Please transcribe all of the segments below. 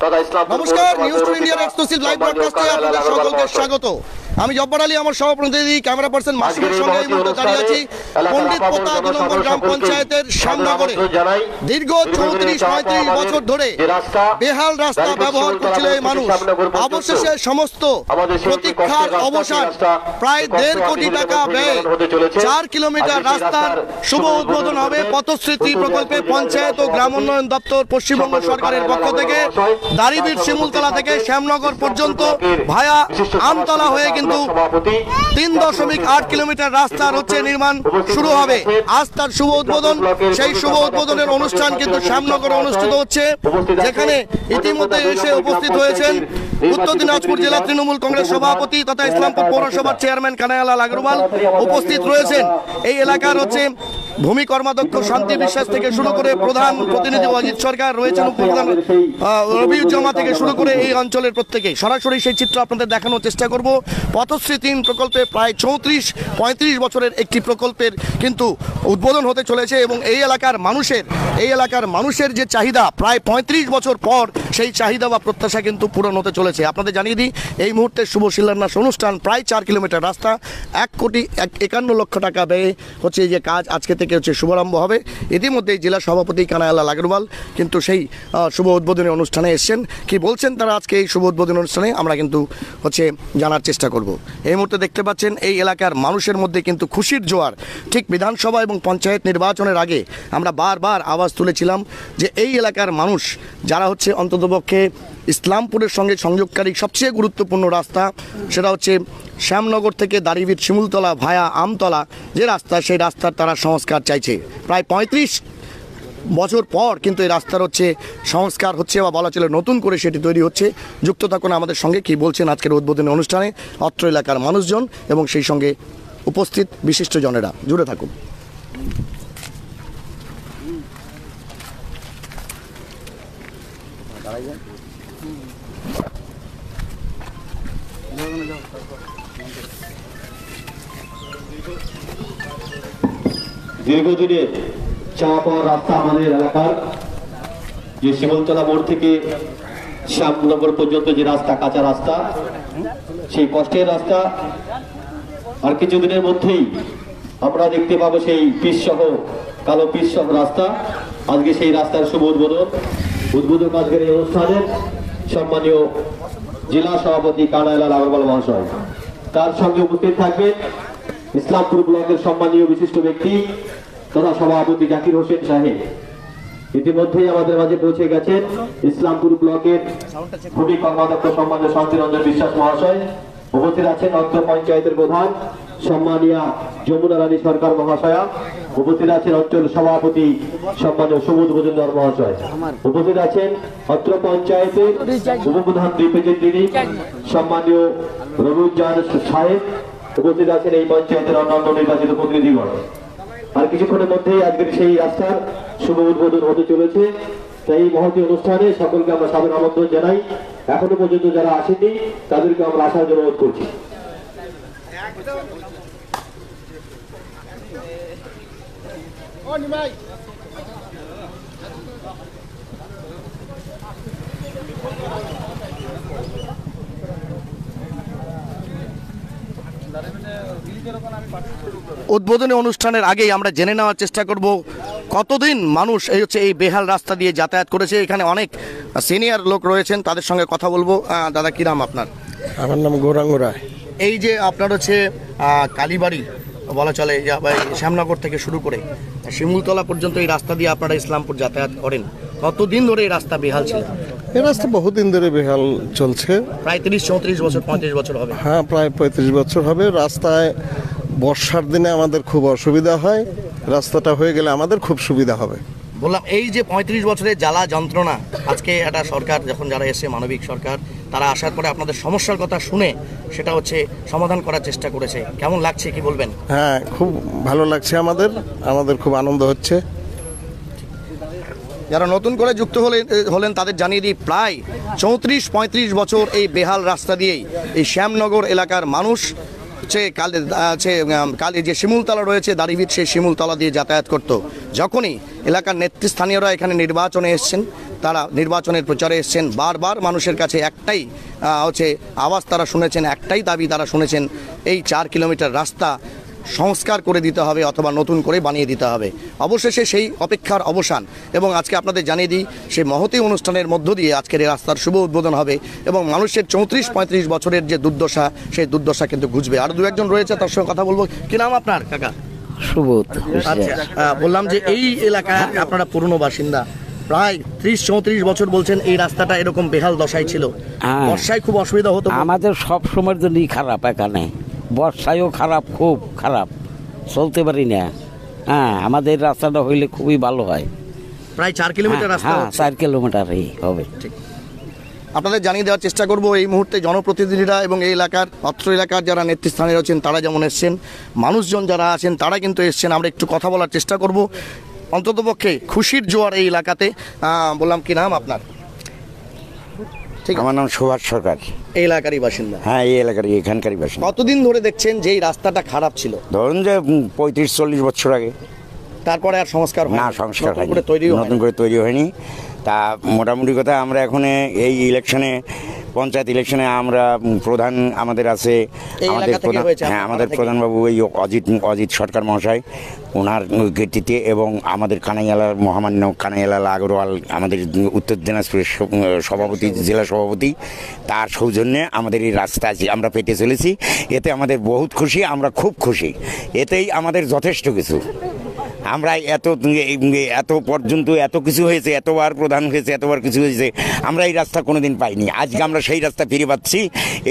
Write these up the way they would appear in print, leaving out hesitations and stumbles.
নমস্কার, news two ইন্ডিয়ার exclusive live ব্রডকাস্টে আপনাদের সকলকে স্বাগত। আমি জব্বার আলী, আমার সহপ্রতিনিধি ক্যামেরা পার্সন মাসুমের সঙ্গে এই মুহূর্তে দাঁড়িয়ে আছি পণ্ডিত পোতা ২ নম্বর গ্রাম পঞ্চায়েতের শ্যামনগরে। দীর্ঘ ৩৪-৩৫ বছর ধরে বেহাল রাস্তা ব্যবহার করছিল এই মানুষ। অবশেষে সমস্ত প্রতীক্ষার অবসান। প্রায় ১.৫ কোটি টাকা ব্যয়ে ৪ কিলোমিটার রাস্তার শুভ উদ্বোধন হবে পথশ্রী প্রকল্পে পঞ্চায়েত ও গ্রাম উন্নয়ন দপ্তর পশ্চিমবঙ্গ সরকারের পক্ষ থেকে। দাড়িভিট শিমুলতলা থেকে শ্যামনগর পর্যন্ত ভায়া আমতলা হয়ে কিন্তু ৩.৮ কিলোমিটার রাস্তার হচ্ছে নির্মাণ শুরু হবে। আজ তার শুভ উদ্বোধন। সেই শুভ উদ্বোধনের অনুষ্ঠান কিন্তু শ্যামনগরে অনুষ্ঠিত হচ্ছে, যেখানে ইতিমধ্যে এসে উপস্থিত হয়েছেন উত্তর দিনাজপুর জেলা তৃণমূল কংগ্রেস সভাপতি তথা ইসলামপুর পৌরসভার চেয়ারম্যান কানাইলাল আগরওয়াল উপস্থিত রয়েছেন। এই এলাকার হচ্ছে ভূমি কর্মাধ্যক্ষ শান্তি বিশ্বাস থেকে শুরু করে প্রধান প্রতিনিধি অজিত সরকার রয়েছেন, উপপ্রধান রবিউজ্জামা থেকে শুরু করে এই অঞ্চলের প্রত্যেকেই। সরাসরি সেই চিত্র আপনাদের দেখানোর চেষ্টা করব। পথশ্রী ৩ প্রকল্পে প্রায় ৩৪-৩৫ বছরের একটি প্রকল্পের কিন্তু উদ্বোধন হতে চলেছে এবং এই এলাকার মানুষের যে চাহিদা প্রায় ৩৫ বছর পর সেই চাহিদা বা প্রত্যাশা কিন্তু পূরণ হতে চলেছে। আপনাদের জানিয়ে দিই, এই মুহূর্তে শুভ শিলান্যাস অনুষ্ঠান। প্রায় ৪ কিলোমিটার রাস্তা ১,৫১,০০,০০০ টাকা ব্যয়ে হচ্ছে এই যে কাজ আজকে থেকে হচ্ছে শুভারম্ভ হবে। ইতিমধ্যেই জেলা সভাপতি কানাইলাল আগরওয়াল কিন্তু সেই শুভ উদ্বোধনী অনুষ্ঠানে এসছেন। কি বলছেন তারা আজকে এই শুভ উদ্বোধনী অনুষ্ঠানে আমরা কিন্তু হচ্ছে জানার চেষ্টা করব। এই মুহূর্তে দেখতে পাচ্ছেন এই এলাকার মানুষের মধ্যে কিন্তু খুশির জোয়ার। ঠিক বিধানসভা এবং পঞ্চায়েত নির্বাচনের আগে আমরা বারবার আওয়াজ তুলেছিলাম যে এই এলাকার মানুষ যারা হচ্ছে অন্ততপক্ষে ইসলামপুরের সঙ্গে সংযোগকারী সবচেয়ে গুরুত্বপূর্ণ রাস্তা, সেটা হচ্ছে শ্যামনগর থেকে দাড়িভিট শিমুলতলা ভায়া আমতলা যে রাস্তা, সেই রাস্তার তারা সংস্কার চাইছে। প্রায় ৩৫ বছর পর কিন্তু এই রাস্তার হচ্ছে সংস্কার হচ্ছে বা বলা চলে নতুন করে সেটি তৈরি হচ্ছে। যুক্ত থাকুন আমাদের সঙ্গে। কি বলছেন আজকের উদ্বোধনী অনুষ্ঠানে অত্র এলাকার মানুষজন এবং সেই সঙ্গে উপস্থিত বিশিষ্টজনেরা। জুড়ে থাকুন। দীর্ঘদিনের চাওয়া পাওয়া রাস্তা আমাদের এলাকার যে শিমুলতলা মোড় থেকে শ্যামনগর পর্যন্ত যে রাস্তা, কাঁচা রাস্তা, সেই কষ্টের রাস্তা আর কিছুদিনের মধ্যেই আমরা দেখতে পাবো সেই পিচসহ কালো পিচসহ রাস্তা। আজকে সেই রাস্তার শুভ উদ্বোধক আজকের এই অনুষ্ঠানের সম্মানীয় জেলা সভাপতি কানাইলাল আগরওয়াল মহাশয়। তার সঙ্গে উপস্থিত থাকবেন ইসলামপুর ব্লকের সম্মানীয় বিশিষ্ট ব্যক্তি তথা সভাপতি জাকির হোসেন সাহেব। ইতিমধ্যেই আমাদের মাঝে পৌঁছে গেছেন ইসলামপুর ব্লকের ভূমি কর্মাধ্যক্ষ সম্মানীয় শান্তিরঞ্জন বিশ্বাস মহাশয়। উপস্থিত আছেন অত্র পঞ্চায়েতের প্রধান সম্মানীয় যমুনা রানী সরকার মহাশয়া। উপস্থিত আছেন অঞ্চল সভাপতি সম্মানীয় সুবোধ মজুমদার মহাশয়। উপস্থিত আছেন অত্র পঞ্চায়েতের উপপ্রধান দ্বীপেন্দ্রিনী সম্মানীয় রবিউজ্জামান সাহেব। উপস্থিত আছেন এই পঞ্চায়েতের অন্যান্য নির্বাচিত প্রতিনিধিগণ। আর কিছুক্ষণের মধ্যেই আজকের সেই রাস্তার শুভ উদ্বোধন হতে চলেছে। তাই এই মহতী অনুষ্ঠানে সকলকে আমরা সাদর আমন্ত্রণ জানাই। এখনো পর্যন্ত যারা আসেনি তাদেরকে আমরা আসার জন্য অনুরোধ করছি। উদ্বোধনী অনুষ্ঠানের আগেই আমরা জেনে নেওয়ার চেষ্টা করব কতদিন মানুষ এই বেহাল রাস্তা দিয়ে যাতায়াত করেছে। এখানে অনেক সিনিয়র লোক রয়েছেন, তাদের সঙ্গে কথা বলবো। দাদা, কি নাম আপনার? আমার নাম গৌরাঙ্গ রায়। এই যে আপনার হচ্ছে কালীবাড়ি বলা চলে, শ্যামনগর থেকে শুরু করে শিমুলতলা পর্যন্ত এই রাস্তা দিয়ে আপনারা ইসলামপুর যাতায়াত করেন, কতদিন ধরে এই রাস্তা বেহাল ছিল? এই রাস্তা বহুদিন ধরে বেহাল চলছে। প্রায় ৩০-৩৪ বছর, ৩৫ বছর হবে। হ্যাঁ, প্রায় ৩৫ বছর হবে। রাস্তায় বর্ষার দিনে আমাদের খুব অসুবিধা হয়, রাস্তাটা হয়ে গেলে আমাদের খুব সুবিধা হবে। বললাম এই যে ৩৫ বছরের জ্বালা যন্ত্রণা, আজকে একটা সরকার যখন যারা এসে মানবিক সরকার, তারা আসার পরে আপনাদের সমস্যার কথা শুনে সেটা হচ্ছে সমাধান করার চেষ্টা করেছে। কেমন লাগছে, কি বলবেন? হ্যাঁ, খুব ভালো লাগছে আমাদের খুব আনন্দ হচ্ছে। যারা নতুন করে যুক্ত হলেন তাদের জানিয়ে দিই, প্রায় ৩৪-৩৫ বছর এই বেহাল রাস্তা দিয়েই এই শ্যামনগর এলাকার মানুষ কালে যে শিমুলতলা রয়েছে দাড়িভিট, সেই শিমুলতলা দিয়ে যাতায়াত করত। যখনই এলাকার নেতৃস্থানীয়রা এখানে নির্বাচনে এসছেন, তারা নির্বাচনের প্রচারে এসছেন। বারবার মানুষের কাছে একটাই হচ্ছে আওয়াজ তারা শুনেছেন, একটাই দাবি তারা শুনেছেন, এই 4 কিলোমিটার রাস্তা সংস্কার করে দিতে হবে অথবা নতুন করে বানিয়ে দিতে হবে। অবশেষে সেই অপেক্ষার অবসান এবং আজকে আপনাদের জানিয়ে দিই সেই মহতী অনুষ্ঠানের মধ্য দিয়ে আজকের এই রাস্তার শুভ উদ্বোধন হবে এবং মানুষের 34-35 বছরের যে দুর্দশা সেই দুর্দশা কিন্তু ঘুচবে। আর দু একজন রয়েছে, তার সঙ্গে কথা বলবো। কি নাম আপনার কাকা? সুবোধ। আচ্ছা, বললাম যে এই এলাকায় আপনারা পুরনো বাসিন্দা, প্রায় 30-34 বছর বলছেন এই রাস্তাটা এরকম বেহাল দশায় ছিল, হ্যাঁ। বর্ষায় খুব অসুবিধা হতো। আমাদের সব সময়ের জন্যই খারাপ, এখানে বর্ষায়ও খারাপ, খুব খারাপ, চলতে পারি না। হ্যাঁ, আমাদের রাস্তাটা হইলে খুবই ভালো হয়। প্রায় 4 কিলোমিটার রাস্তা হ্যাঁ, হচ্ছে। 4 কিলোমিটারই হবে। আপনাদের জানিয়ে দেওয়ার চেষ্টা করব এই মুহূর্তে জনপ্রতিনিধিরা এবং এই এলাকার অত্র এলাকার যারা নেতৃস্থানে রয়েছেন তারা যেমন এসছেন, মানুষজন যারা আছেন তারা কিন্তু এসছেন। আমরা একটু কথা বলার চেষ্টা করব। অন্ততপক্ষে খুশির জোয়ার এই এলাকাতে। বললাম কি নাম আপনার? ঠিক, আমার নাম সুভাষ সরকার। এই এলাকারই বাসিন্দা। হ্যাঁ, এই এলাকার এখানকারই বাসিন্দা। কতদিন ধরে দেখছেন যে এই রাস্তাটা খারাপ ছিল? ধরুন যে 35-40 বছর আগে। তারপরে আর সংস্কার না, সংস্কার নতুন হয়নি, করে তৈরিও হয়নি। নতুন করে তৈরি হয়নি। তা মোটামুটি কথা আমরা এখন এই ইলেকশনে, পঞ্চায়েত ইলেকশনে আমরা প্রধান আমাদের আছে, এই আমাদের এলাকা থেকে প্রধান, হয়েছে হ্যাঁ আপনার আমাদের থেকে? প্রধানবাবু এই অজিত সরকার মহাশয়, ওনার কীর্তিতে এবং আমাদের কানাইয়ালার মহামান্য কানাইয়ালাল আগরওয়াল, আমাদের উত্তর দিনাজপুরের সভাপতি, জেলা সভাপতি, তার সৌজন্যে আমাদের এই রাস্তা আছে আমরা পেতে চলেছি। এতে আমাদের বহুত খুশি, আমরা খুব খুশি। এতেই আমাদের যথেষ্ট কিছু। আমরা এত পর্যন্ত এত কিছু হয়েছে, এতবার প্রধান হয়েছে, এতবার কিছু হয়েছে, আমরা এই রাস্তা কোনোদিন পাইনি। আজকে আমরা সেই রাস্তা ফিরে পাচ্ছি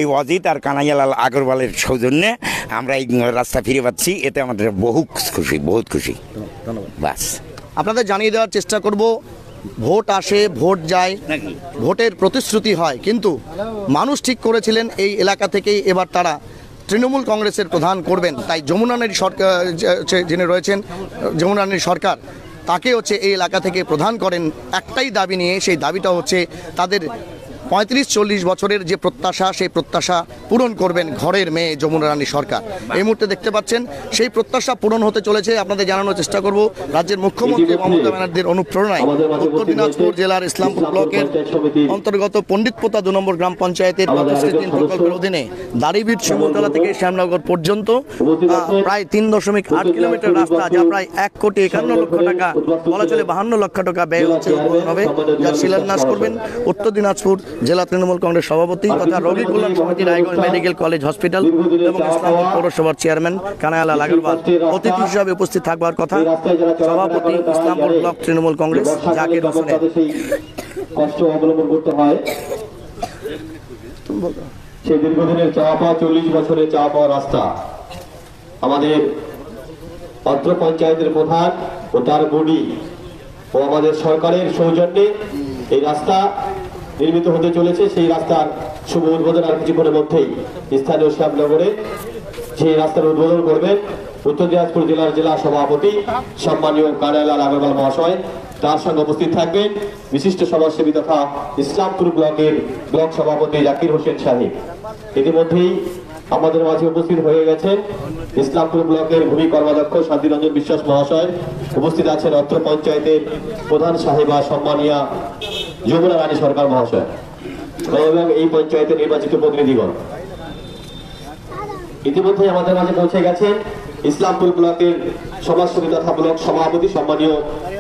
এই অজিত আর কানাইয়ালাল আগরওয়ালের সৌজন্যে আমরা এই রাস্তা ফিরে পাচ্ছি। এতে আমাদের বহুত খুশি, বহুত খুশি। ধন্যবাদ। বাস, আপনাদের জানিয়ে দেওয়ার চেষ্টা করব, ভোট আসে, ভোট যায়, ভোটের প্রতিশ্রুতি হয়, কিন্তু মানুষ ঠিক করেছিলেন এই এলাকা থেকেই এবার তারা তৃণমূল কংগ্রেসের প্রধান করবেন। তাই যমুনা রানী সরকার যিনি রয়েছেন, যমুনা রানী সরকার, তাকে হচ্ছে এই এলাকা থেকে প্রধান করেন একটাই দাবি নিয়ে। সেই দাবিটা হচ্ছে তাদের 35-40 বছরের যে প্রত্যাশা, সেই প্রত্যাশা পূরণ করবেন ঘরের মেয়ে যমুনা রানী সরকার। এই মুহূর্তে দেখতে পাচ্ছেন সেই প্রত্যাশা পূরণ হতে চলেছে। আপনাদের জানানোর চেষ্টা করব রাজ্যের মুখ্যমন্ত্রী মমতা ব্যানার্জির অনুপ্রেরণায় উত্তর দিনাজপুর জেলার ইসলামপুর ব্লকের অন্তর্গত পণ্ডিতপোতা 2 নম্বর গ্রাম পঞ্চায়েতের 35 প্রকল্পের অধীনে দাড়িভিট শিমুলতলা থেকে শ্যামনগর পর্যন্ত প্রায় 3.8 কিলোমিটার রাস্তা, যা প্রায় 1,51,00,000 টাকা, বলা চলে 52 লক্ষ টাকা ব্যয় হচ্ছে উদ্বোধন হবে, যার শিলান্যাস করবেন উত্তর দিনাজপুর জেলা তৃণমূল কংগ্রেস সভাপতি তথা রোগী কল্যাণ সমিতি রায়গঞ্জ মেডিকেল কলেজ হসপিটাল এবং ইসলামপুর পৌরসভার চেয়ারম্যান কানাইয়ালাল আগরওয়াল। অতিথি হিসাবে উপস্থিত থাকবার কথা সভাপতি ইসলামপুর ব্লক তৃণমূল কংগ্রেস জাকির হোসেন। কষ্ট অবলম্বন করতে হয়। সেই দীর্ঘদিনের চাওয়া পাওয়া, 40 বছরের চাওয়া পাওয়া রাস্তা আমাদের অত্র পঞ্চায়েতের প্রধান ও তার বডি ও আমাদের সরকারের সৌজন্যে এই রাস্তা নির্মিত হতে চলেছে। সেই রাস্তার শুভ উদ্বোধন আর কিছুক্ষণের মধ্যেই স্থানীয় শ্যামনগরে সেই রাস্তার উদ্বোধন করবেন উত্তর দিনাজপুর জেলার জেলা সভাপতি সম্মানীয় কানাইয়ালাল আগরওয়াল মহাশয়। তার সঙ্গে উপস্থিত থাকবেন বিশিষ্ট সমাজসেবী তথা ইসলামপুর ব্লকের ব্লক সভাপতি জাকির হোসেন সাহেব। ইতিমধ্যেই আমাদের মাঝে উপস্থিত হয়ে গেছেন ইসলামপুর ব্লকের ভূমি কর্মাধ্যক্ষ শান্তিরঞ্জন বিশ্বাস মহাশয়। উপস্থিত আছেন অত্র পঞ্চায়েতের প্রধান সাহেবা সম্মানীয়া যমুনা রানী সরকার মহাশয় এবং এই পঞ্চায়েতের নির্বাচিত প্রতিনিধিগণ। ইতিমধ্যে আমাদের মাঝে পৌঁছে গেছেন ইসলামপুর ব্লকের সমাজসেবী তথা ব্লক সভাপতি সম্মানীয়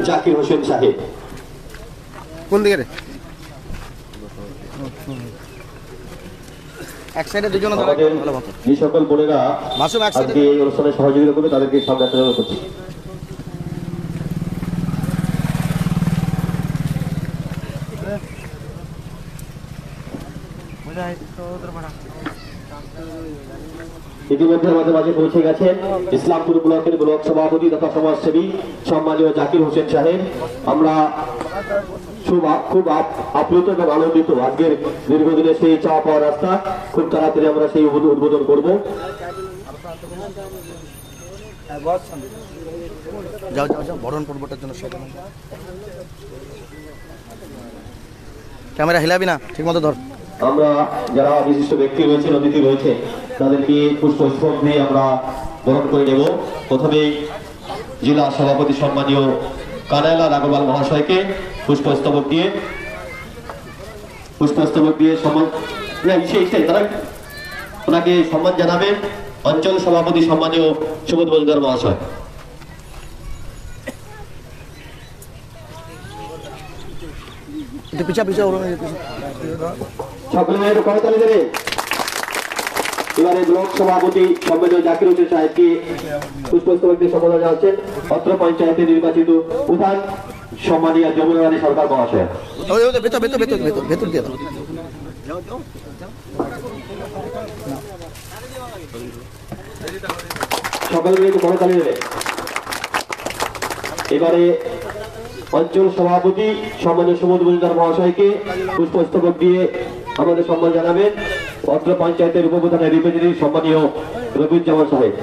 জাকির হোসেন সাহেব। কোন দিকে রে? এক সাইডে দুজন আমাদের যে সকল বোনেরা মাসুম এক সাইডে আজকে এই অনুষ্ঠানে সহযোগিতা করবে তাদেরকে সামনে আসতে অনুরোধ করছি। ইতিমধ্যে আমাদের মাঝে পৌঁছে গেছেন ইসলামপুর ব্লকের ব্লক সভাপতি তথা সমাজসেবী সম্মানীয় জাকির হোসেন সাহেব। আমরা খুব আপ্লুত এবং আনন্দিত। আজকের দীর্ঘদিনের সেই চাওয়া পাওয়া রাস্তা খুব তাড়াতাড়ি আমরা সেই উদ্বোধন করব। যাও যাও যাও, বরণ পর্বটার জন্য ক্যামেরা হিলাবি না, ঠিক মতো ধর। আমরা যারা বিশিষ্ট ব্যক্তি রয়েছেন, অতিথি রয়েছে, তাদেরকে পুষ্পস্তবক দিয়ে আমরা বরণ করে নেব। প্রথমেই জেলা সভাপতি সম্মানীয় কানাইয়ালাল আগরওয়াল মহাশয়কে পুষ্পস্তবক দিয়ে পুষ্পস্তবক দিয়ে সম্মান তারা ওনাকে সম্মান জানাবেন অঞ্চল সভাপতি সম্মানীয় সুবোধ মজুমদার মহাশয়। সকলে একটু করতালি দেবে। এবারে ব্লক সভাপতি সম্মানীয় জাকির হোসেন সাহেবকে পুষ্পস্তবক দিয়ে সম্বোধন জানাচ্ছেন অত্র পঞ্চায়েতে নির্বাচিত প্রধান সম্মানীয় যমুনা রানী সরকার মহাশয়। সকলে একটু করতালি দেবে। এবারে অঞ্চল সভাপতি সম্মানীয় সুবোধ মজুমদার মহাশয়কে পুষ্পস্তবক দিয়ে আমাদের সম্মান জানাবেন অত্র পঞ্চায়েতের উপপ্রধানের রিপ্রেজেন্টেটিভ সম্মানীয় রবিউজ্জামান সাহেব।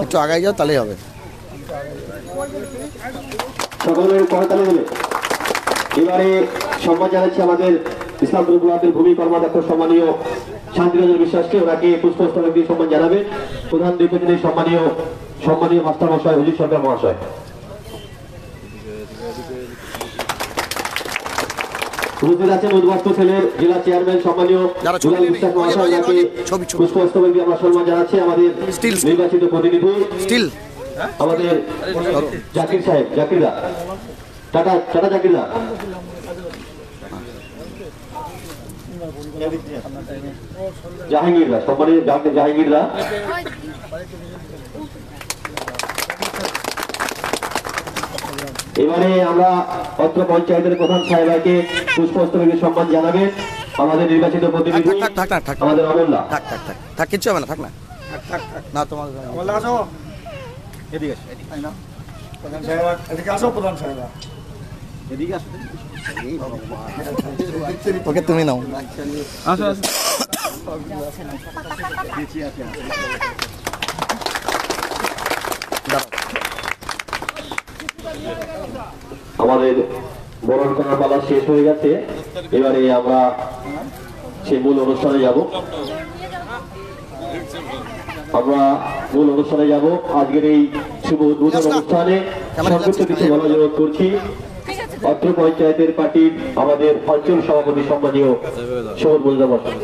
একটু আগাই যাও তাহলেই হবে। সকলের করতালি দেবে। এবারে সম্মান জানাচ্ছি আমাদের ইসলামপুর ব্লকের ভূমি কর্মাধ্যক্ষ সম্মানীয় শান্তিরঞ্জন বিশ্বাসকে, ওনাকে পুষ্পস্তবক দিয়ে সম্মান জানাবেন প্রধান রিপ্রেজেন্টেটিভ সম্মানীয় মাস্টার মহাশয় অজিত সরকার মহাশয়। উপস্থিত আছেন উদ্বাস্তু সেলের জেলা চেয়ারম্যান সম্মানীয় দুলাল বিশ্বাস মহাশয়, ওনাকে পুষ্পস্তবক দিয়ে আমরা সম্মান জানাচ্ছি আমাদের নির্বাচিত প্রতিনিধি আমাদের জাকির সাহেব, জাকিরদা টাটা জাকিরদা। জাহাঙ্গীরদা সম্মানীয় জাহাঙ্গীরদা। এবারে আমরা অত্র পঞ্চায়েতের প্রধান সাহেবকে পুষ্পস্তবকে সম্মান জানাবেন আমাদের নির্বাচিত প্রতিনিধি আমাদের অমলদা। থাক কিচ্ছু হবে না, থাক না না তোমার ওকে তুমি নাও। আমাদের বরণ করার পালা শেষ হয়ে গেছে, এবারে আমরা সেই মূল অনুষ্ঠানে যাব। আজকের এই শুভ উদ্বোধন অনুষ্ঠানে সর্বোচ্চ কিছু বলার জন্য করছি অত্র পঞ্চায়েতের পার্টির আমাদের অঞ্চল সভাপতি সম্মানীয় সুবোধ মজুমদার মহাশয়।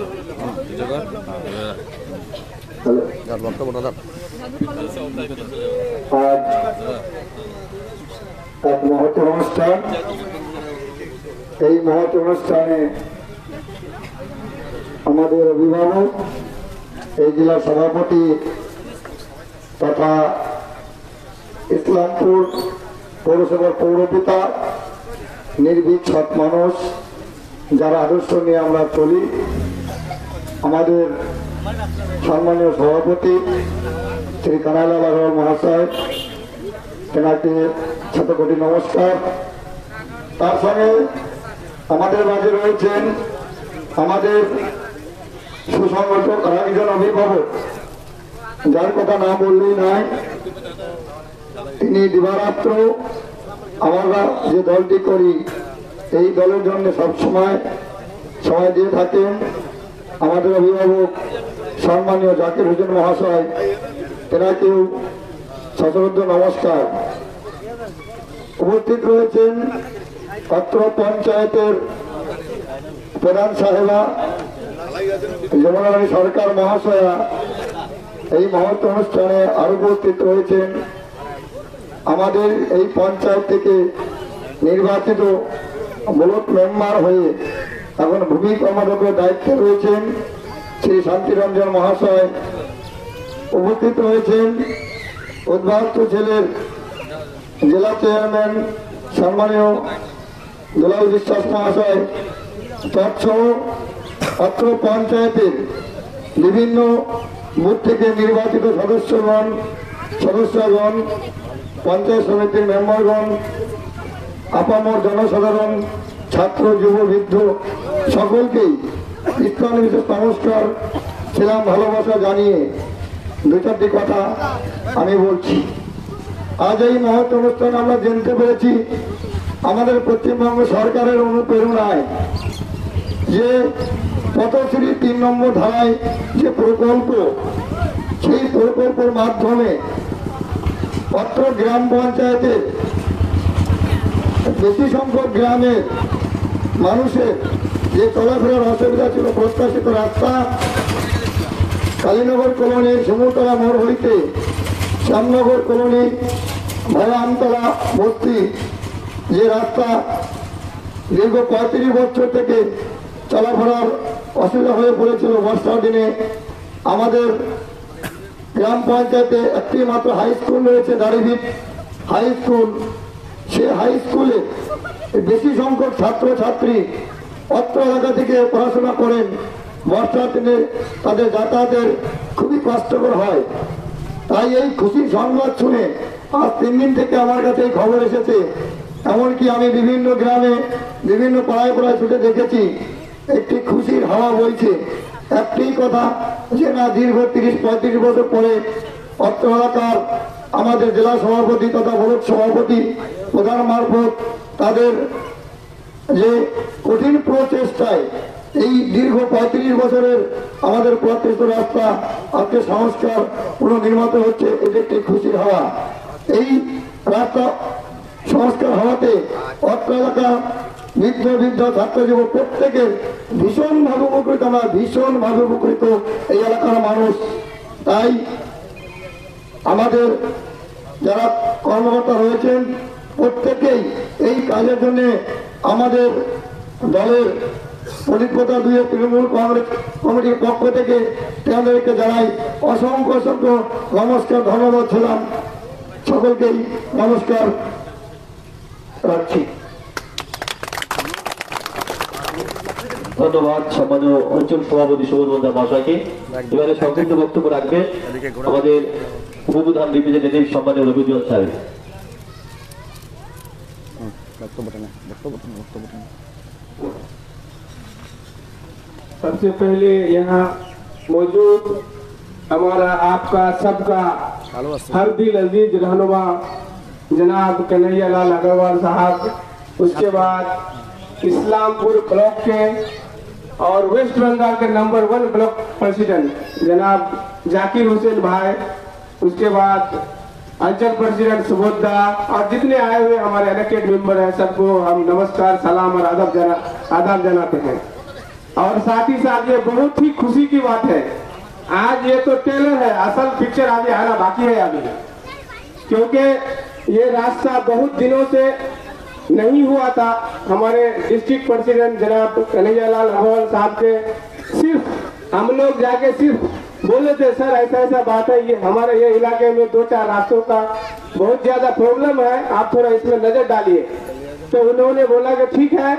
এক মহৎ অনুষ্ঠান, এই মহৎ অনুষ্ঠানে আমাদের অভিভাবক এই জেলার সভাপতি তথা ইসলামপুর পৌরসভার পৌরপিতা, নির্ভীক সৎ মানুষ, যার আদর্শ নিয়ে আমরা চলি, আমাদের সম্মানীয় সভাপতি শ্রী কানাইলাল আগরওয়াল মহাশয়, তেনাকে শতকোটি নমস্কার। তার সঙ্গে আমাদের মাঝে রয়েছেন আমাদের সুসংগঠক আর একজন অভিভাবক, যার কথা না বললেই নয়। তিনি দিবারাত্র আমরা যে দলটি করি এই দলের জন্য সবসময় সময় দিয়ে থাকেন আমাদের অভিভাবক সম্মানীয় জাকির হোসেন মহাশয়, তেনাকেও সশ্রদ্ধ নমস্কার। উপস্থিত রয়েছেন অত্র পঞ্চায়েতের প্রধান সাহেবা যমুনা রানী সরকার মহাশয়া। এই মহৎ অনুষ্ঠানে আরো উপস্থিত রয়েছেন আমাদের এই পঞ্চায়েত থেকে নির্বাচিত ব্লক মেম্বার হয়ে এখন ভূমি কর্মাধ্যক্ষের দায়িত্বে রয়েছেন শ্রী শান্তিরঞ্জন মহাশয়। উপস্থিত রয়েছেন উদ্বাস্তু সেলের জেলা চেয়ারম্যান সম্মানীয় দুলাল বিশ্বাস মহাশয়, তৎসহ অত্র পঞ্চায়েতের বিভিন্ন বুথ থেকে নির্বাচিত সদস্যগণ, পঞ্চায়েত সমিতির মেম্বারগণ, আপামর জনসাধারণ, ছাত্র, যুব, বৃদ্ধ সকলকেই ইসলাম বিশেষ নমস্কার, ছিলাম ভালোবাসা জানিয়ে দু চারটি কথা আমি বলছি। আজ এই মহৎ অনুষ্ঠানে আমরা জানতে পেরেছি আমাদের পশ্চিমবঙ্গ সরকারের অনুপ্রেরণায় যে পথশ্রী ৩ নম্বর ধারায় যে প্রকল্প, সেই প্রকল্পের মাধ্যমে অত্র গ্রাম পঞ্চায়েতে বেশি সংখ্যক গ্রামের মানুষের যে চলাফেরার অসুবিধা ছিল, প্রত্যাশিত রাস্তা কালীনগর কলোনি সমুতলা মোড় হইতে শ্যামনগর কলোনি ভায়া আমতলা বস্তি যে রাস্তা দীর্ঘ 35 বছর থেকে চলাফেরার অসুবিধা হয়ে পড়েছিল, বর্ষার দিনে আমাদের গ্রাম পঞ্চায়েতে একটি মাত্র হাই স্কুল রয়েছে, দাড়িভিট হাই স্কুল। সে হাই স্কুলে বেশি সংখ্যক ছাত্রছাত্রী অত্র এলাকা থেকে পড়াশোনা করেন। বর্ষার দিনে তাদের যাতায়াতের খুবই কষ্টকর হয়। তাই এই খুশির সংবাদ শুনে আজ 3 দিন থেকে আমার কাছে এই খবর এসেছে। এমনকি আমি বিভিন্ন গ্রামে বিভিন্ন পাড়ায় পাড়ায় ছুটে দেখেছি, একটি খুশির হাওয়া বইছে। একটি কথা যে না, দীর্ঘ 30-35 বছর পরে অত্র এলাকার আমাদের জেলা সভাপতি তথা ব্লক সভাপতি প্রধান মারফত তাদের যে কঠিন প্রচেষ্টায় এই দীর্ঘ 35 বছরের আমাদের প্রত্যেক রাস্তা আজকে সংস্কার পুনর্নির্মিত হচ্ছে। এটি একটি খুশির হাওয়া। এই রাস্তা সংস্কার হওয়াতে অত্র এলাকা বৃদ্ধ ছাত্র যুবক প্রত্যেকের ভীষণভাবে উপকৃত, আমরা ভীষণভাবে উপকৃত এই এলাকার মানুষ। তাই আমাদের যারা কর্মকর্তা রয়েছেন প্রত্যেকেই এই কাজের জন্য আমাদের দলের পরিকতা দুয়ে তৃণমূল কংগ্রেস কমিটির পক্ষ থেকে তাদেরকে জানাই অসংখ্য অসংখ্য নমস্কার, ধন্যবাদ ছিলাম সকলকেই নমস্কার রাখছি। ধন্যবাদ সম্মানীয় অঞ্চল সভাপতি সুবোধ মন্দার মহাশয়কে। এবারে সংক্ষিপ্ত বক্তব্য রাখবে আমাদের উপপ্রধান রিপ্রেজেন্টেটিভ সম্মানীয় রবিউজ্জ্বল সাহেব। सबसे पहले यहाँ मौजूद हमारा आपका सबका हर दिल अजीज रहनुमा जनाब कन्हैया लाल अग्रवाल साहब, उसके बाद इस्लामपुर ब्लॉक के और वेस्ट बंगाल के नंबर 1 ब्लॉक प्रेसिडेंट जनाब जाकिर हुसैन भाई, उसके बाद अंचल प्रेसिडेंट सुबोधा और जितने आए हुए हमारे इलेक्टेड मेंबर हैं सबको हम नमस्कार, सलाम और आदाब जनाते हैं। और साथ ही साथ ये बहुत ही खुशी की बात है, आज ये तो ट्रेलर है, असल पिक्चर अभी आना बाकी है अभी, क्योंकि ये रास्ता बहुत दिनों से नहीं हुआ था। हमारे डिस्ट्रिक्ट प्रेसिडेंट जनाब कन्हैया लाल अग्रवाल साहब के सिर्फ हम लोग जाके सिर्फ बोले थे सर ऐसा ऐसा बात है, ये हमारे ये इलाके में 2-4 रास्तों का बहुत ज्यादा प्रॉब्लम है, आप थोड़ा इसमें नजर डालिए। तो उन्होंने बोला कि ठीक है,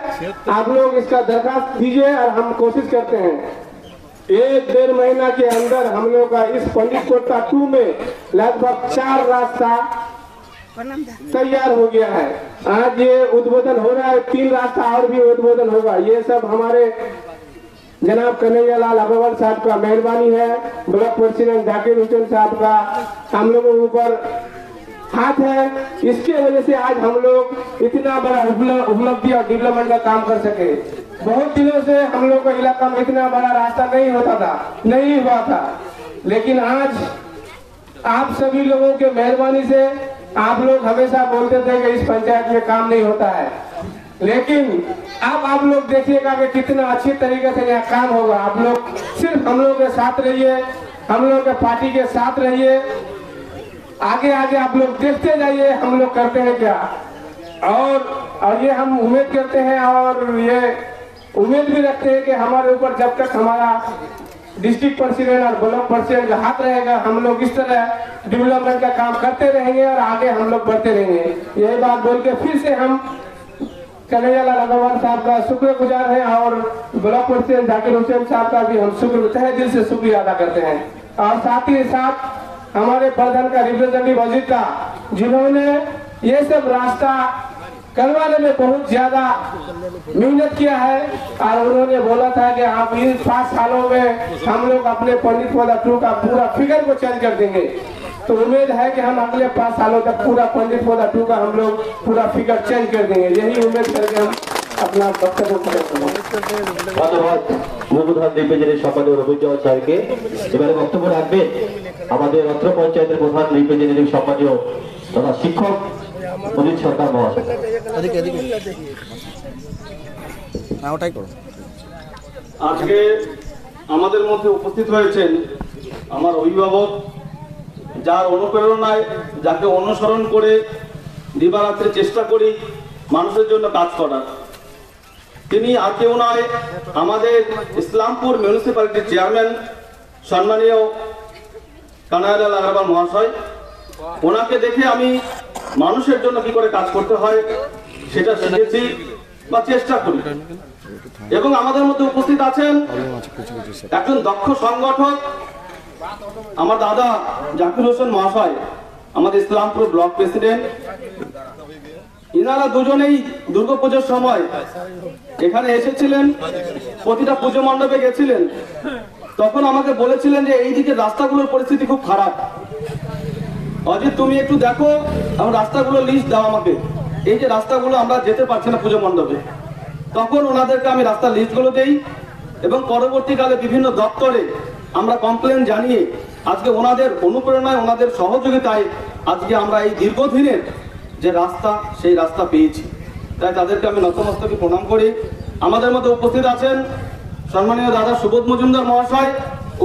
आप लोग इसका दरखास्त दीजिए और हम कोशिश करते हैं। 1-1.5 महीना के अंदर हम लोग का इस पंडित कोटा 2 में लगभग 4 रास्ता तैयार हो गया है। आज ये उद्बोधन हो रहा है, 3 रास्ता और भी उद्बोधन होगा। ये सब हमारे जनाब कन्हैया लाल अग्रवाल साहब का मेहरबानी है, ब्लॉक प्रेसिडेंट जाकिर हुसैन साहब का हम लोगों के ऊपर हाथ है। इसके वजह से आज हम लोग इतना बड़ा उपलब्धि और डेवलपमेंट का काम कर सके। बहुत दिनों से हम लोग का इलाका में इतना बड़ा रास्ता नहीं होता था, नहीं हुआ था, लेकिन आज आप सभी लोगों के मेहरबानी से आप लोग हमेशा बोलते थे कि इस पंचायत में काम नहीं होता है, लेकिन अब आप लोग देखिएगा कि कितना अच्छी तरीके से यहाँ काम होगा। आप लोग सिर्फ हम लोग के साथ रहिए, हम लोग के पार्टी के साथ रहिए, आगे आगे आप लोग देखते जाइए हम लोग करते हैं क्या। और ये हम उम्मीद करते हैं और ये उम्मीद भी रखते हैं कि हमारे ऊपर जब तक हमारा डिस्ट्रिक्ट प्रेसिडेंट और ब्लॉक प्रेसिडेंट का हाथ रहेगा, हम लोग इस तरह डेवलपमेंट का काम करते रहेंगे और आगे हम लोग बढ़ते रहेंगे। यही बात बोल के फिर से हम कन्हैया लाल अग्रवाल साहब का शुक्रगुजार है और ब्लॉक प्रेसिडेंट जाकिर हुसैन साहब का भी हम तहे दिल से शुक्रिया अदा करते हैं। और साथ ही साथ हमारे प्रधान का रिप्रेजेंटेटिव अजीत का, जिन्होंने ये सब रास्ता करवाने में बहुत ज्यादा मेहनत किया है और उन्होंने बोला था कि आप इन 5 सालों में हम लोग अपने पंडित पोदा 2 का पूरा फिगर को चेंज कर देंगे। तो उम्मीद है कि हम अगले 5 सालों तक पूरा पंडित पोदा 2 का हम लोग पूरा फिगर चेंज कर देंगे। यही उम्मीद करके हम अपना वक्तव्य करते हैं। ধন্যবাদ উপপ্রধান রিপ্রেজেন্টেটিভ সম্মানীয় রবিউজ্জ্বল স্যারকে। এবারে বক্তব্য রাখবেন আমাদের অত্র পঞ্চায়েতের প্রধান রিপ্রেজেন্টেটিভ সম্মানীয় তথা শিক্ষক অজিত সরকার মহাশয়। এদিকে এদিকে না, ওটাই করো। আজকে আমাদের মধ্যে উপস্থিত হয়েছেন আমার অভিভাবক, যার অনুপ্রেরণায়, যাকে অনুসরণ করে দিবারাত্রে চেষ্টা করি মানুষের জন্য কাজ করার। তিনি আর কেউ নয়, আমাদের ইসলামপুর মিউনিসিপ্যালিটির চেয়ারম্যান সম্মানীয় কানাইলাল আগরওয়াল মহাশয়। ওনাকে দেখে আমি মানুষের জন্য কি করে কাজ করতে হয় সেটা শিখেছি বা চেষ্টা করি। এবং আমাদের মধ্যে উপস্থিত আছেন একজন দক্ষ সংগঠক, আমার দাদা জাকির হোসেন মহাশয়, আমাদের ইসলামপুর ব্লক প্রেসিডেন্ট। ইনারা দুজনেই দুর্গাপুজোর সময় এখানে এসেছিলেন, প্রতিটা পুজো মণ্ডপে গেছিলেন। তখন আমাকে বলেছিলেন যে এইদিকে রাস্তাগুলোর পরিস্থিতি খুব খারাপ, অজিত তুমি একটু দেখো, আমার রাস্তাগুলোর লিস্ট দাও আমাকে, এই যে রাস্তাগুলো আমরা যেতে পারছি না পুজো মণ্ডপে। তখন ওনাদেরকে আমি রাস্তার লিস্টগুলো দেই এবং পরবর্তীকালে বিভিন্ন দপ্তরে আমরা কমপ্লেন জানিয়ে আজকে ওনাদের অনুপ্রেরণায়, ওনাদের সহযোগিতায় আজকে আমরা এই দীর্ঘদিনের যে রাস্তা, সেই রাস্তা পেয়েছি। তাই তাদেরকে আমি নতমস্তকে প্রণাম করি। আমাদের মধ্যে উপস্থিত আছেন সম্মানীয় দাদা সুবোধ মজুমদার মহাশয়,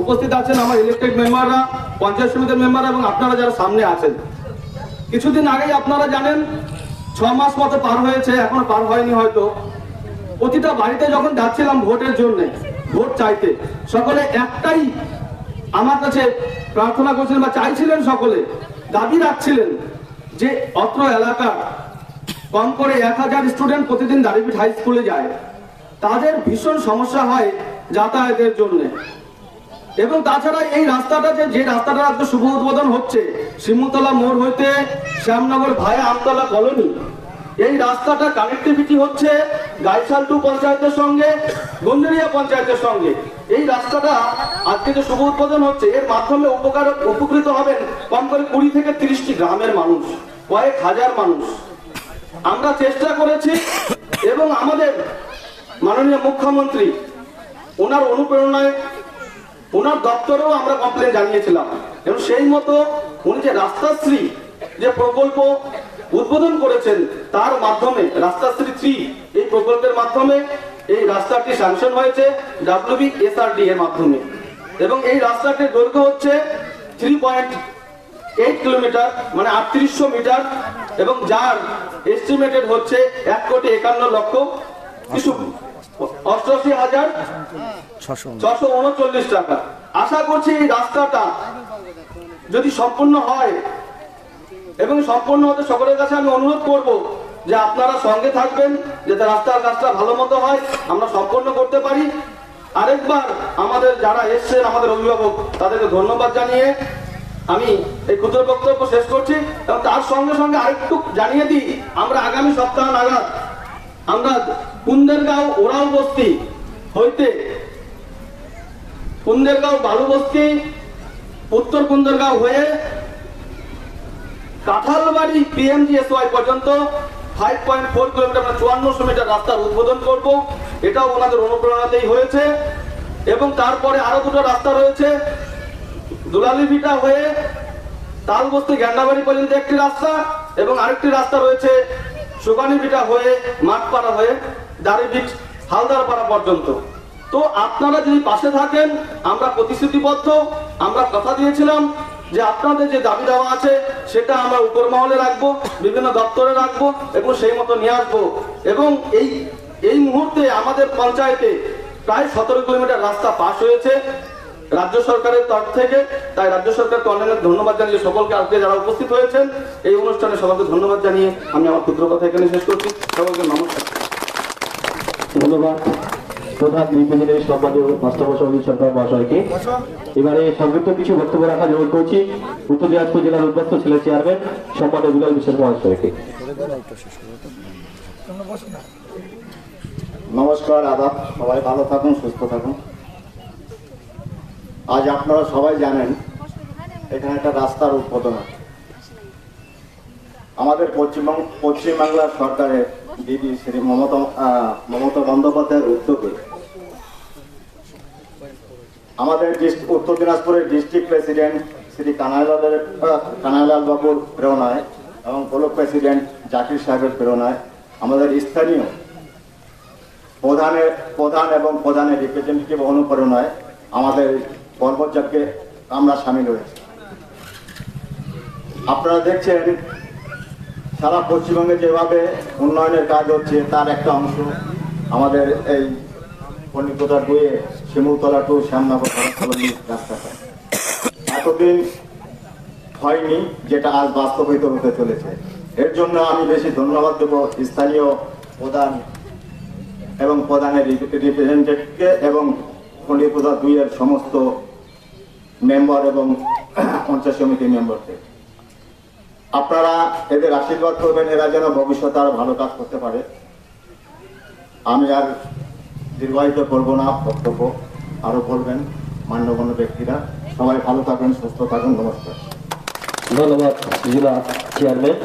উপস্থিত আছেন আমার ইলেকটেড মেম্বাররা, পঞ্চায়েত সমিতির মেম্বার এবং আপনারা যারা সামনে আছেন। কিছুদিন আগেই আপনারা জানেন 6 মাস মতো পার হয়েছে, এখনো পার হয়নি হয়তো। প্রতিটা বাড়িতে যখন যাচ্ছিলাম ভোটের জন্য, ভোট চাইতে, সকলে একটাই আমার কাছে প্রার্থনা করছিলেন বা চাইছিলেন, সকলে দাবি রাখছিলেন যে অত্র এলাকার কম করে 1000 স্টুডেন্ট প্রতিদিন দাঁড়িয়ে হাই স্কুলে যায়, তাদের ভীষণ সমস্যা হয় যাতায়াতের জন্য। এবং তাছাড়া এই রাস্তাটা যে রাস্তাটা আজকে শুভ উদ্বোধন হচ্ছে শিমুলতলা মোড় হইতে শ্যামনগর ভায়া আমতলা কলোনি, এই রাস্তাটা কানেক্টিভিটি হচ্ছে গাইশাল 2 পঞ্চায়েতের সঙ্গে, গঞ্জরিয়া পঞ্চায়েতের সঙ্গে। এই রাস্তাটা আজকে যে শুভ উদ্বোধন হচ্ছে, এর মাধ্যমে উপকৃত হবেন কম করে 20 থেকে 30টি গ্রামের মানুষ, কয়েক হাজার মানুষ। আমরা চেষ্টা করেছি এবং আমাদের মাননীয় মুখ্যমন্ত্রী, ওনার অনুপ্রেরণায়, ওনার দপ্তরেও আমরা কমপ্লেন জানিয়েছিলাম এবং সেই মতো উনি যে রাস্তাশ্রী যে প্রকল্প উদ্বোধন করেছেন, তার মাধ্যমে রাস্তাশ্রী 3 এই প্রকল্পের মাধ্যমে এই রাস্তাটি স্যাংশন হয়েছে WBSRD এর মাধ্যমে। এবং এই রাস্তাটির দৈর্ঘ্য হচ্ছে 3.8 কিলোমিটার, মানে 3800 মিটার, এবং যার এস্টিমেটেড হচ্ছে 1,51,639 টাকা। আশা করছি এই রাস্তাটা যদি সম্পূর্ণ হয়, এবং সম্পূর্ণ হতে সকলের কাছে আমি অনুরোধ করব যে আপনারা সঙ্গে থাকবেন, যাতে রাস্তার কাজটা ভালো মতো হয়, আমরা সম্পূর্ণ করতে পারি। আরেকবার আমাদের যারা এসছেন, আমাদের অভিভাবক, তাদেরকে ধন্যবাদ জানিয়ে আমি এই ক্ষুদ্র বক্তব্য শেষ করছি। এবং তার সঙ্গে সঙ্গে আরেকটু জানিয়ে দিই, আমরা আগামী সপ্তাহ নাগাদ আমরা কুন্দেরগাঁও ওরাও বস্তি হইতে কুন্দেরগাঁও বালু বস্তি, উত্তর কুন্দেরগাঁও হয়ে কাঁঠালবাড়ি PMGSY পর্যন্ত 5.4 কিলোমিটার, 5400 মিটার রাস্তার উদ্বোধন করব। এটাও ওনাদের অনুপ্রেরণাতেই হয়েছে। এবং তারপরে আরো 2টো রাস্তা রয়েছে, দুলালিভিটা হয়ে তালবস্তি গ্যান্ডাবাড়ি পর্যন্ত একটি রাস্তা, এবং আরেকটি রাস্তা রয়েছে সুগানিভিটা হয়ে মাঠপাড়া হয়ে দাড়িভিট হালদারপাড়া পর্যন্ত। তো আপনারা যদি পাশে থাকেন, আমরা প্রতিশ্রুতিবদ্ধ, আমরা কথা দিয়েছিলাম যে আপনাদের যে দাবি দেওয়া আছে সেটা আমরা উপর মহলে রাখবো, বিভিন্ন দপ্তরে রাখবো এবং সেই মতো নিয়ে আসবো। এবং এই মুহূর্তে আমাদের পঞ্চায়েতে প্রায় 17 কিলোমিটার রাস্তা পাস হয়েছে রাজ্য সরকারের তরফ থেকে। তাই রাজ্য সরকারকে অনেক ধন্যবাদ জানিয়ে সকলকে আজকে যারা উপস্থিত হয়েছেন এই অনুষ্ঠানে সবাইকে ধন্যবাদ জানিয়ে আমি আমার ক্ষুদ্র কথা এখানে শেষ করছি। সকলকে নমস্কার। ধন্যবাদ প্রধান নির্বাচনের সম্মানীয় মাস্টারমশাই অজিত সরকার মহাশয়কে। এবারে সংক্ষিপ্ত কিছু বক্তব্য রাখার অনুরোধ করছি উত্তর দিনাজপুর জেলার উদ্বাস্ত ছেলে চেয়ারম্যান সম্মানীয় বিলাল বিশ্বাস মহাশয়কে। নমস্কার, আদাব, সবাই ভালো থাকুন, সুস্থ থাকুন। আজ আপনারা সবাই জানেন এখানে একটা রাস্তার উদ্বোধন আছে। আমাদের পশ্চিমবাংলার সরকারের দিদি শ্রী মমতা বন্দ্যোপাধ্যায়ের উদ্যোগে আমাদের উত্তর দিনাজপুরের ডিস্ট্রিক্ট প্রেসিডেন্ট শ্রী কানাইলাল বাবুর প্রেরণায় এবং ব্লক প্রেসিডেন্ট জাকির সাহেবের প্রেরণায় আমাদের স্থানীয় প্রধান এবং প্রধানের রিপ্রেজেন্টেটিভ অনুপ্রেরণায় আমাদের কর্মযজ্ঞে আমরা সামিল হয়েছি। আপনারা দেখছেন সারা পশ্চিমবঙ্গে যেভাবে উন্নয়নের কাজ হচ্ছে তার একটা অংশ আমাদের এই পণ্ডিতদার দুয়ে শিমুলতলা টু শ্যামনগর রাস্তাটা এতদিন হয়নি, যেটা আজ বাস্তবায়িত হতে চলেছে। এর জন্য আমি বেশি ধন্যবাদ দেব স্থানীয় প্রধান এবং প্রধানের রিপ্রেজেন্টেটিভকে এবং পণ্ডিতদার দুইয়ের সমস্ত মেম্বার এবং পঞ্চায়েত সমিতির মেম্বারকে। আপনারা এদের আশীর্বাদ করবেন, এরা যেন ভবিষ্যতে আরো ভালো কাজ করতে পারে। আমি আর দীর্ঘায়িত করবো না, বক্তব্য আরো বলবেন মান্যগণ্য ব্যক্তিরা। সবাই ভালো থাকবেন, সুস্থ থাকুন। নমস্কার। ধন্যবাদ জেলা চেয়ারম্যান।